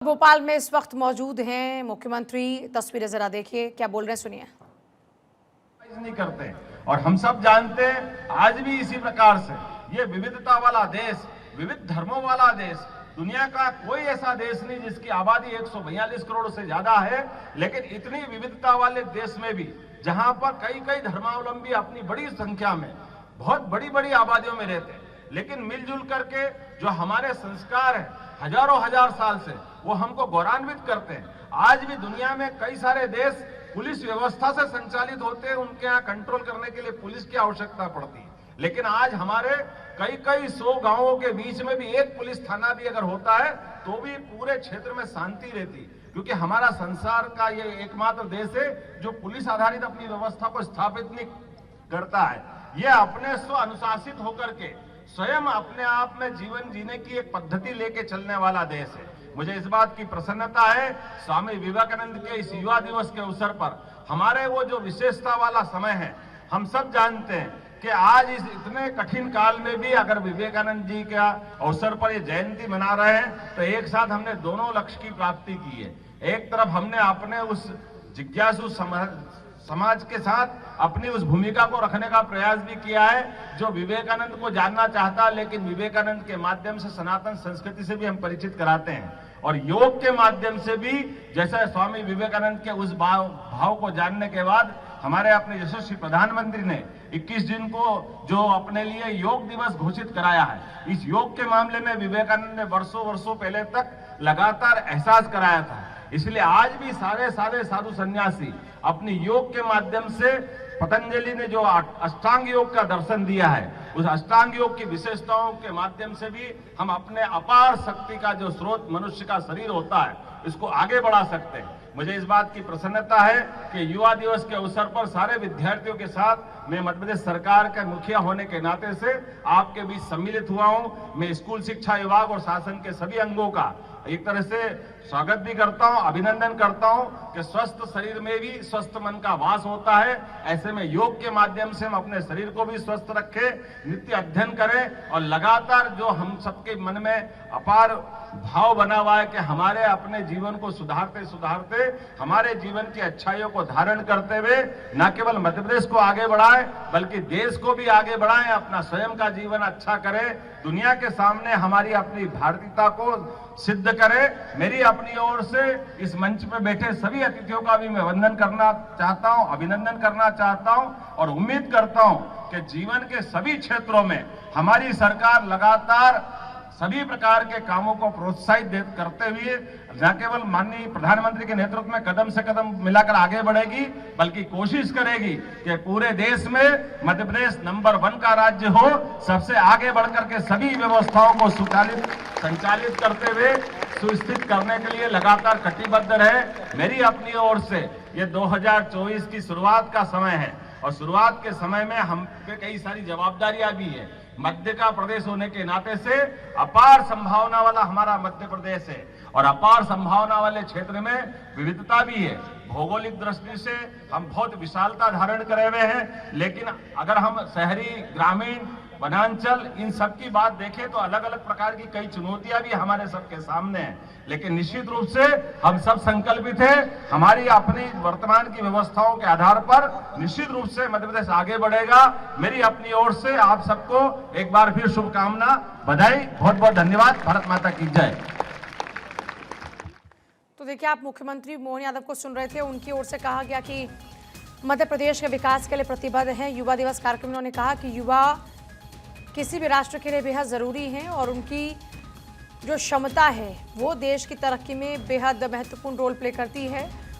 भोपाल में इस वक्त मौजूद हैं मुख्यमंत्री। तस्वीरें जरा देखिए, क्या बोल रहे हैं, सुनिए। नहीं करते और हम सब जानते हैं आज भी इसी प्रकार से ये विविधता वाला देश, विविध धर्मों वाला देश, दुनिया का कोई ऐसा देश नहीं जिसकी आबादी 142 करोड़ से ज्यादा है, लेकिन इतनी विविधता वाले देश में भी जहां पर कई कई धर्मावलंबी अपनी बड़ी संख्या में बहुत बड़ी बड़ी आबादियों में रहते हैं, लेकिन मिलजुल करके जो हमारे संस्कार हैं हजारों हजार साल से, वो हमको गौरवान्वित करते हैं। आज भी दुनिया में कई सारे देश पुलिस व्यवस्था से संचालित होते हैं, उनके यहाँ कंट्रोल करने के लिए पुलिस की आवश्यकता पड़ती है, लेकिन आज हमारे कई कई 100 गांवों के बीच में भी एक पुलिस थाना भी अगर होता है तो भी पूरे क्षेत्र में शांति रहती, क्योंकि हमारा संसार का ये एकमात्र देश है जो पुलिस आधारित अपनी व्यवस्था को स्थापित नहीं करता है। ये अपने स्व अनुशासित होकर के स्वयं अपने आप में जीवन जीने की एक पद्धति लेके चलने वाला देश है। मुझे इस बात की प्रसन्नता है, स्वामी विवेकानंद के इस युवा दिवस के अवसर पर हमारे वो जो विशेषता वाला समय है, हम सब जानते हैं कि आज इस इतने कठिन काल में भी अगर विवेकानंद जी का अवसर पर ये जयंती मना रहे हैं तो एक साथ हमने दोनों लक्ष्य की प्राप्ति की है। एक तरफ हमने अपने उस जिज्ञासु समाज के साथ अपनी उस भूमिका को रखने का प्रयास भी किया है जो विवेकानंद को जानना चाहता है, लेकिन विवेकानंद के माध्यम से सनातन संस्कृति से भी हम परिचित कराते हैं, और योग के माध्यम से भी जैसे स्वामी विवेकानंद के उस भाव को जानने के बाद हमारे अपने यशस्वी प्रधानमंत्री ने 21 जून को जो अपने लिए योग दिवस घोषित कराया है, इस योग के मामले में विवेकानंद ने वर्षों वर्षों पहले तक लगातार एहसास कराया था। इसलिए आज भी सारे साधु सन्यासी अपनी योग के माध्यम से, पतंजलि ने जो अष्टांग योग का दर्शन दिया है, उस अष्टांग योग की विशेषताओं के माध्यम से भी हम अपने अपार शक्ति का जो स्रोत मनुष्य का शरीर होता है, इसको आगे बढ़ा सकते हैं। मुझे इस बात की प्रसन्नता है कि युवा दिवस के अवसर पर सारे विद्यार्थियों के साथ मैं मध्य प्रदेश सरकार का मुखिया होने के नाते से आपके बीच सम्मिलित हुआ हूं। मैं स्कूल शिक्षा विभाग और शासन के सभी अंगों का एक तरह से स्वागत भी करता हूं, अभिनंदन करता हूं कि स्वस्थ शरीर में भी स्वस्थ मन का वास होता है। ऐसे में योग के माध्यम से हम अपने शरीर को भी स्वस्थ रखें, नित्य अध्ययन करें और लगातार जो हम सबके मन में अपार भाव बना हुआ है कि हमारे अपने जीवन को सुधारते सुधारते हमारे जीवन की अच्छाइयों को धारण करते हुए न केवल मध्य प्रदेश को आगे बढ़ाएं बल्कि देश को भी आगे बढ़ाएं, अपना स्वयं का जीवन अच्छा करें, दुनिया के सामने हमारी अपनी भारतीयता को सिद्ध करें। मेरी अपनी ओर से इस मंच पे बैठे सभी अतिथियों का भी मैं वंदन करना चाहता हूं, अभिनंदन करना चाहता हूं और उम्मीद करता हूं कि जीवन के सभी क्षेत्रों में हमारी सरकार लगातार सभी प्रकार के कामों को प्रोत्साहित करते हुए न केवल माननीय प्रधानमंत्री के नेतृत्व में कदम से कदम मिलाकर आगे बढ़ेगी, बल्कि कोशिश करेगी कि पूरे देश में मध्य प्रदेश नंबर 1 का राज्य हो, सबसे आगे बढ़कर के सभी व्यवस्थाओं को संचालित करते हुए सुस्थित करने के लिए लगातार कटिबद्ध रहे। मेरी अपनी ओर से ये 2024 की शुरुआत का समय है और शुरुआत के समय में हम पे कई सारी जवाबदारियां भी है। मध्य का प्रदेश होने के नाते से अपार संभावना वाला हमारा मध्य प्रदेश है और अपार संभावना वाले क्षेत्र में विविधता भी है। भौगोलिक दृष्टि से हम बहुत विशालता धारण करे हुए हैं, लेकिन अगर हम शहरी, ग्रामीण, वनांचल इन सब की बात देखें तो अलग अलग प्रकार की कई चुनौतियां भी हमारे सबके सामने हैं, लेकिन निश्चित रूप से हम सब संकल्पित हैं। हमारी अपनी वर्तमान की व्यवस्थाओं के आधार पर निश्चित रूप से मध्य प्रदेश आगे बढ़ेगा। मेरी अपनी ओर से आप सबको एक बार फिर शुभकामना, बधाई, बहुत बहुत धन्यवाद। भारत माता की जय। तो देखिए, आप मुख्यमंत्री मोहन यादव को सुन रहे थे। उनकी ओर से कहा गया कि मध्य प्रदेश के विकास के लिए प्रतिबद्ध हैं। युवा दिवस कार्यक्रम में उन्होंने कहा कि युवा किसी भी राष्ट्र के लिए बेहद ज़रूरी हैं और उनकी जो क्षमता है वो देश की तरक्की में बेहद महत्वपूर्ण रोल प्ले करती है।